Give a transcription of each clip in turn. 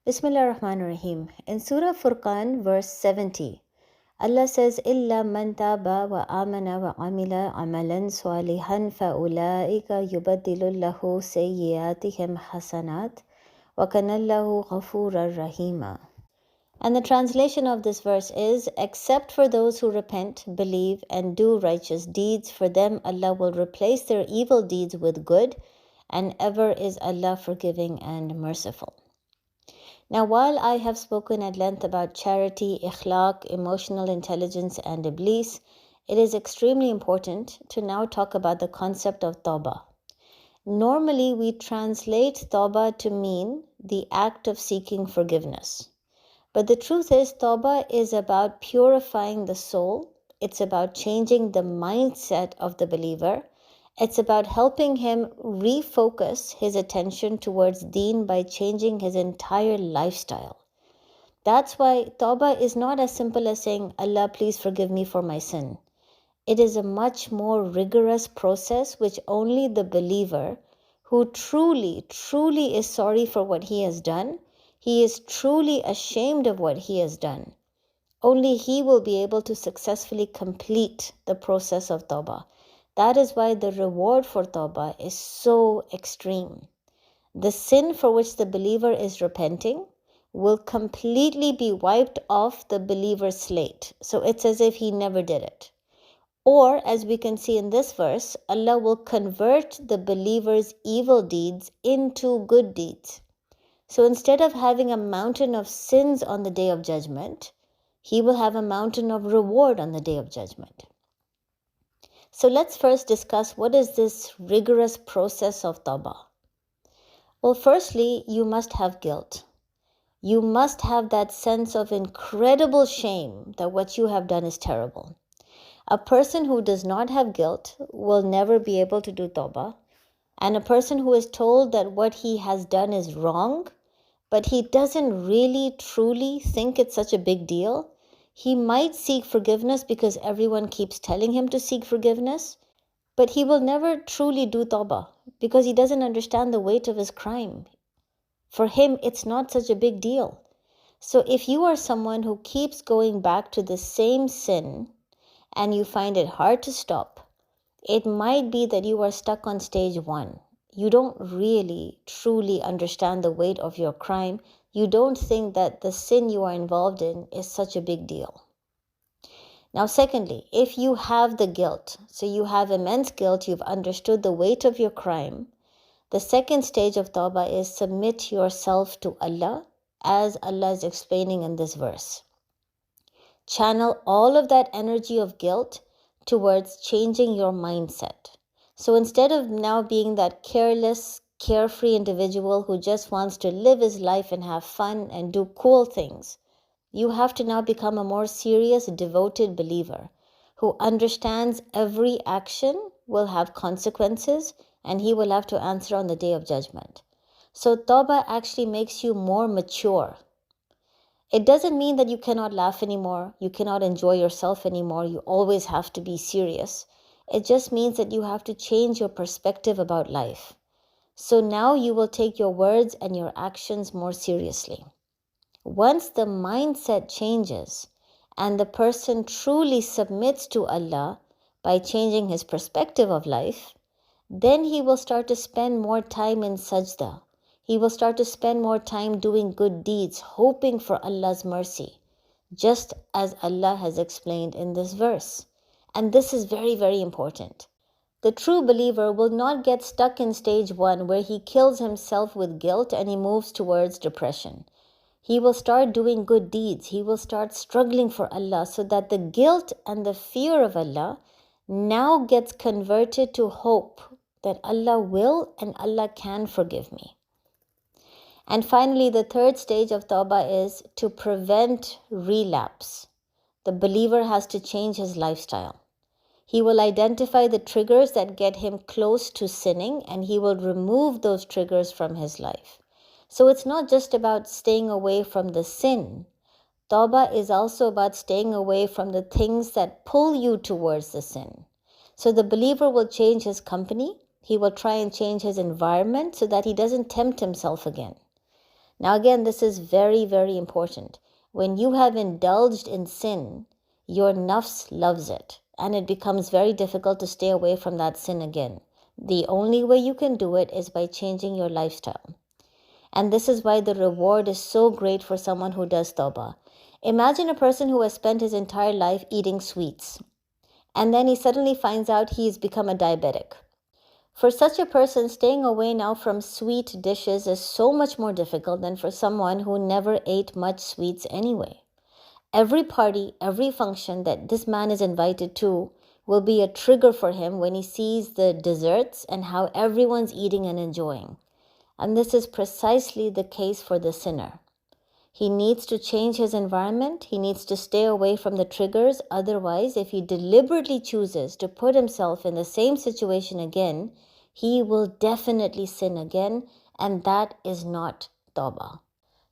Bismillah ar-Rahman ar-Rahim. In Surah Furqan, verse 70, Allah says, إِلَّا مَنْ تَابَ وَآمَنَ وَعَمِلَ عَمَلًا صَالِحًا فَأُولَٰئِكَ يُبَدِّلُ اللَّهُ سَيِّئَاتِهِمْ حَسَنَاتٍ وَكَانَ اللَّهُ غَفُورًا رَحِيمًا. And the translation of this verse is, except for those who repent, believe, and do righteous deeds, for them Allah will replace their evil deeds with good, and ever is Allah forgiving and merciful. Now, while I have spoken at length about charity, ikhlaq, emotional intelligence, and iblis, it is extremely important to now talk about the concept of tawbah. Normally, we translate tawbah to mean the act of seeking forgiveness. But the truth is, tawbah is about purifying the soul. It's about changing the mindset of the believer. It's about helping him refocus his attention towards deen by changing his entire lifestyle. That's why tawbah is not as simple as saying, Allah, please forgive me for my sin. It is a much more rigorous process which only the believer who truly is sorry for what he has done, he is truly ashamed of what he has done, only he will be able to successfully complete the process of tawbah. That is why the reward for tawbah is so extreme. The sin for which the believer is repenting will completely be wiped off the believer's slate. So it's as if he never did it. Or, as we can see in this verse, Allah will convert the believer's evil deeds into good deeds. So instead of having a mountain of sins on the day of judgment, he will have a mountain of reward on the day of judgment. So let's first discuss what is this rigorous process of tawbah. Well, firstly, you must have guilt. You must have that sense of incredible shame that what you have done is terrible. A person who does not have guilt will never be able to do tawbah. And a person who is told that what he has done is wrong, but he doesn't really truly think it's such a big deal, he might seek forgiveness because everyone keeps telling him to seek forgiveness, but he will never truly do tawbah because he doesn't understand the weight of his crime. For him, it's not such a big deal. So if you are someone who keeps going back to the same sin and you find it hard to stop, it might be that you are stuck on stage 1. You don't really truly understand the weight of your crime. You don't think that the sin you are involved in is such a big deal. Now, secondly, if you have the guilt, so you have immense guilt, you've understood the weight of your crime, the second stage of tawbah is submit yourself to Allah, as Allah is explaining in this verse. Channel all of that energy of guilt towards changing your mindset. So instead of now being that careless, carefree individual who just wants to live his life and have fun and do cool things, you have to now become a more serious, devoted believer who understands every action will have consequences and he will have to answer on the day of judgment. So tawbah actually makes you more mature. It doesn't mean that you cannot laugh anymore, you cannot enjoy yourself anymore, you always have to be serious. It just means that you have to change your perspective about life. So now you will take your words and your actions more seriously. Once the mindset changes and the person truly submits to Allah by changing his perspective of life, then he will start to spend more time in sajda. He will start to spend more time doing good deeds, hoping for Allah's mercy, just as Allah has explained in this verse. And this is very, very important. The true believer will not get stuck in stage 1 where he kills himself with guilt and he moves towards depression. He will start doing good deeds. He will start struggling for Allah so that the guilt and the fear of Allah now gets converted to hope that Allah will and Allah can forgive me. And finally, the third stage of tawbah is to prevent relapse. The believer has to change his lifestyle. He will identify the triggers that get him close to sinning and he will remove those triggers from his life. So it's not just about staying away from the sin. Tawbah is also about staying away from the things that pull you towards the sin. So the believer will change his company. He will try and change his environment so that he doesn't tempt himself again. Now again, this is very, very important. When you have indulged in sin, your nafs loves it, and it becomes very difficult to stay away from that sin again. The only way you can do it is by changing your lifestyle. And this is why the reward is so great for someone who does tawbah. Imagine a person who has spent his entire life eating sweets, and then he suddenly finds out he's become a diabetic. For such a person, staying away now from sweet dishes is so much more difficult than for someone who never ate much sweets anyway. Every party, every function that this man is invited to will be a trigger for him when he sees the desserts and how everyone's eating and enjoying. And this is precisely the case for the sinner. He needs to change his environment. He needs to stay away from the triggers. Otherwise, if he deliberately chooses to put himself in the same situation again, he will definitely sin again, and that is not tawbah.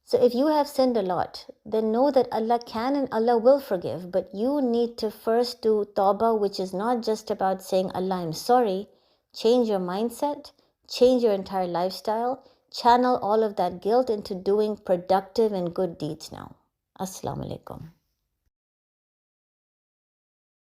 So if you have sinned a lot, then know that Allah can and Allah will forgive, but you need to first do tawbah, which is not just about saying, Allah, I'm sorry. Change your mindset, change your entire lifestyle, channel all of that guilt into doing productive and good deeds now. Assalamu alaikum.